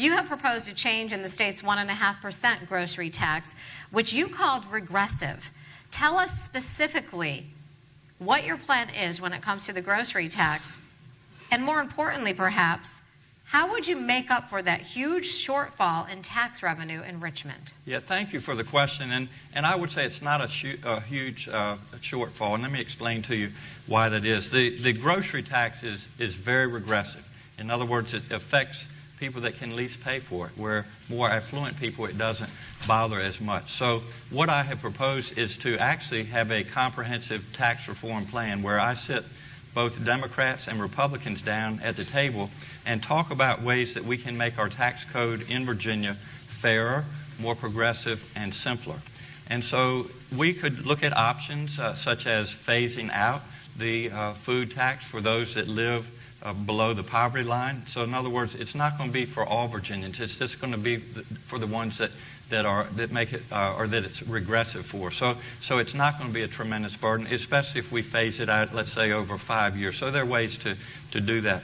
You have proposed a change in the state's 1.5% grocery tax, which you called regressive. Tell us specifically what your plan is when it comes to the grocery tax, and more importantly, perhaps, how would you make up for that huge shortfall in tax revenue in Richmond? Yeah, thank you for the question. And I would say it's not a huge shortfall. And let me explain to you why that is. The grocery tax is very regressive. In other words, it affects people that can least pay for it, where more affluent people, it doesn't bother as much. So what I have proposed is to actually have a comprehensive tax reform plan where I sit both Democrats and Republicans down at the table and talk about ways that we can make our tax code in Virginia fairer, more progressive, and simpler. And so we could look at options such as phasing out the food tax for those that live below the poverty line. So in other words, it's not going to be for all Virginians. It's just going to be for the ones that make it or that it's regressive for. So it's not going to be a tremendous burden, especially if we phase it out, let's say, over 5 years. So there are ways to do that.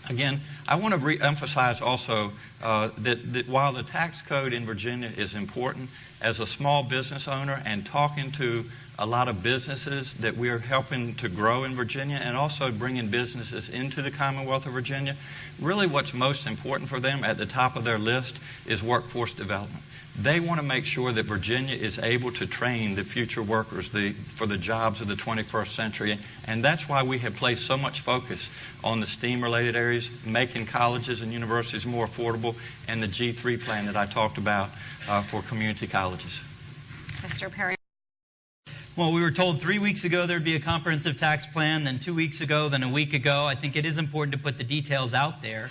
Again, I want to re-emphasize also that while the tax code in Virginia is important, as a small business owner and talking to a lot of businesses that we're helping to grow in Virginia and also bringing businesses into the Commonwealth of Virginia, really what's most important for them at the top of their list is workforce development. They want to make sure that Virginia is able to train the future workers for the jobs of the 21st century. And that's why we have placed so much focus on the STEAM-related areas, making colleges and universities more affordable, and the G3 plan that I talked about for community colleges. Mr. Perry. Well, we were told 3 weeks ago there'd be a comprehensive tax plan, then 2 weeks ago, then a week ago. I think it is important to put the details out there.